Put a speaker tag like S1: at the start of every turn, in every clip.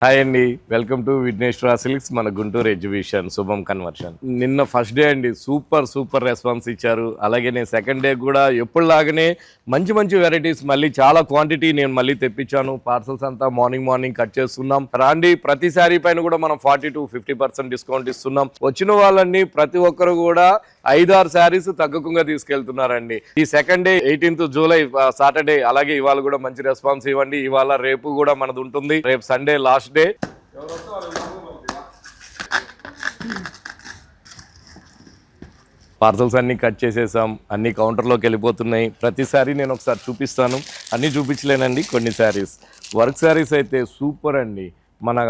S1: Hi అండి, welcome to Vighneshwara silks, మన Guntur exhibition శుభం కన్వర్షన్. నిన్న ఫస్ట్ డే అండి, సూపర్ రెస్పాన్స్ ఇచ్చారు. అలాగే నేను సెకండ్ డే కూడా ఎప్పుడులాగానే మంచి వెరైటీస్ మళ్ళీ చాలా క్వాంటిటీ నేను మళ్ళీ తెప్పించాను. పార్సల్స్ అంతా మార్నింగ్ కట్ చేస్తున్నాం. రాండి, ప్రతి శారీ పైన కూడా మనం 40 to 50% డిస్కౌంట్ ఇస్తున్నాం. వచ్చిన వాళ్ళని ప్రతి ఒక్కరు కూడా 5-6 శారీస్ తగ్గకుండా తీసుకెళ్తున్నారండి. ఈ second day 18th July Saturday, అలాగే ఇవాళ కూడా మంచి రెస్పాన్స్ ఇవ్వండి. ఇవాళ రేపు కూడా మనది ఉంటుంది. రేపు సండే లాస్ట్ డే. పార్సల్స్ అన్ని కట్ చేసేసాం, అన్ని కౌంటర్లోకి వెళ్ళిపోతున్నాయి. ప్రతిసారి నేను ఒకసారి చూపిస్తాను, అన్నీ చూపించలేనండి. కొన్ని శారీస్, వర్క్ శారీస్ అయితే సూపర్ అండి. మన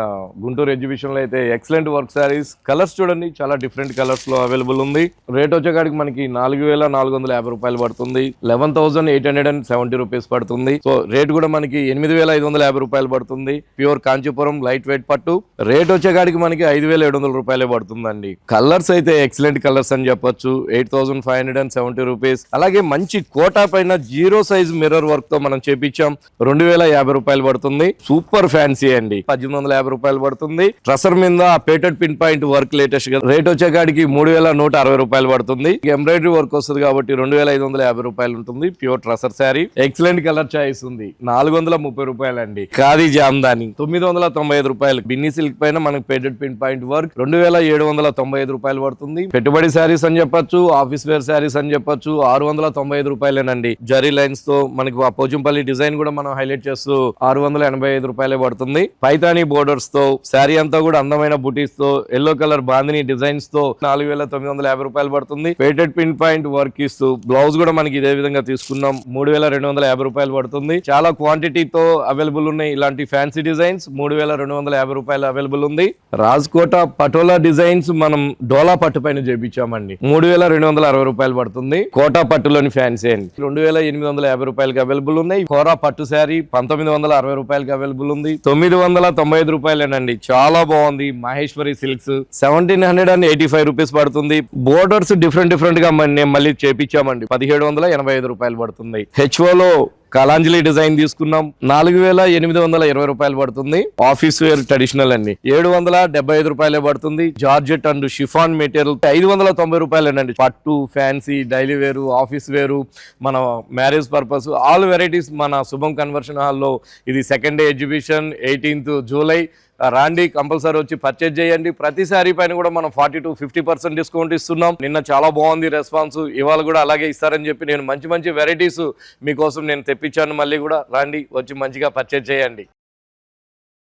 S1: గుంటూరు ఎగ్జిబిషన్లో అయితే ఎక్సలెంట్ వర్క్ శారీస్. కలర్స్ చూడండి, చాలా డిఫరెంట్ కలర్స్లో అవైలబుల్ ఉంది. రేట్ వచ్చేకాడికి మనకి 4,450 రూపాయలు పడుతుంది. 11,870 రూపీస్ పడుతుంది. సో రేట్ కూడా మనకి 8,550 రూపాయలు పడుతుంది. ప్యూర్ కాంచీపురం లైట్ వెయిట్ పట్టు. రేట్ వచ్చేకాడికి మనకి 5,700 రూపాయలే పడుతుందండి. కలర్స్ అయితే ఎక్సలెంట్ కలర్స్ అని చెప్పొచ్చు. 8,570 రూపీస్. అలాగే మంచి కోటా పైన 0 సైజ్ మిర్రర్ వర్క్ తో మనం చేపించాం. 2,050 రూపాయలు పడుతుంది. సూపర్ ఫ్యాన్సీ అండి. 1,850 రూపాయలు పడుతుంది. ట్రసర్ మీద పేటెడ్ పిన్ పాయింట్ వర్క్ లేటెస్ట్ గా రేట్ వచ్చేకాడికి 3,160 రూపాయలు పడుతుంది. ఎంబ్రాయిడరీ వర్క్ వస్తుంది కాబట్టి 2,550 రూపాయలు ఉంటుంది. Pure tussar sari, excellent colour choice ఉంది. 430 రూపాయలు అండి. ఖాదీ జామ్దాని 995 రూపాయలు. బిన్నీ సిల్క్ పైన మనకి పేటెడ్ పిన్ పాయింట్ వర్క్ 2,795 రూపాయలు పడుతుంది. పెట్టుబడి శారీస్ అని చెప్పొచ్చు, ఆఫీస్ వేర్ శారీస్ అని చెప్పొచ్చు. 695 రూపాయలేనండి. జరీ లైన్స్ తో మనకి పోచంపల్లి డిజైన్ కూడా మనం హైలైట్ చేస్తూ 685 రూపాయలే పడుతుంది. పైతాని బోర్డర్స్ తో శారీ అంతా కూడా అందమైన బుటీస్ తో, ఎల్లో కలర్ బాందిని డిజైన్స్ తో 4,950 రూపాయలు పడుతుంది. పేటెడ్ పిన్ పాయింట్ వర్క్ ఇస్తూ బ్లౌజ్ కూడా మనకి ఇదే విధంగా తీసుకున్నాం. 3,250 రూపాయలు పడుతుంది. చాలా క్వాంటిటీతో అవైలబుల్ ఉన్నాయి ఇలాంటి ఫ్యాన్సీ డిజైన్స్. 3,250 రూపాయలు అవైలబుల్ ఉంది. రాజ్కోట పటోలా డిజైన్స్ మనం డోలా పట్టు పైన చేపించామండి. 3,260 రూపాయలు పడుతుంది. కోటా పట్టులోని ఫ్యాన్సీ అండి. 2,850 రూపాయలకి అవైలబుల్ ఉన్నాయి. కోరా పట్టు శారీ 1,960 రూపాయలకి అవైలబుల్ ఉంది. 995 రూపాయలేనండి. చాలా బాగుంది. మహేశ్వరి సిల్క్స్ 1,785 రూపీస్ పడుతుంది. బోర్డర్స్ డిఫరెంట్ గా మళ్ళీ చేపించామండి. 1,785 రూపాయలు పడుతుంది. హెచ్ఓలో కలాంజలి డిజైన్ తీసుకున్నాం. 4,820 రూపాయలు పడుతుంది. ఆఫీస్ వేర్ ట్రెడిషనల్ అండి. 775 రూపాయలే పడుతుంది. Georgette and chiffon material 590 రూపాయలేనండి. పట్టు, ఫ్యాన్సీ, డైలీ వేరు, ఆఫీస్ వేరు, మన మ్యారేజ్ పర్పస్ ఆల్ వెరైటీస్ మన శుభం కన్వర్షన్ హాల్లో. ఇది second day exhibition, 18th July. రాండి, కంపల్సరీ వచ్చి పర్చేజ్ చేయండి. ప్రతి శారీ పైన కూడా మనం 40 to 50% డిస్కౌంట్ ఇస్తున్నాం. నిన్న చాలా బాగుంది రెస్పాన్స్. ఇవాళ కూడా అలాగే ఇస్తారని చెప్పి నేను మంచి వెరైటీస్ మీకోసం నేను తెప్పించాను. మళ్ళీ కూడా రాండి, వచ్చి మంచిగా పర్చేజ్ చేయండి.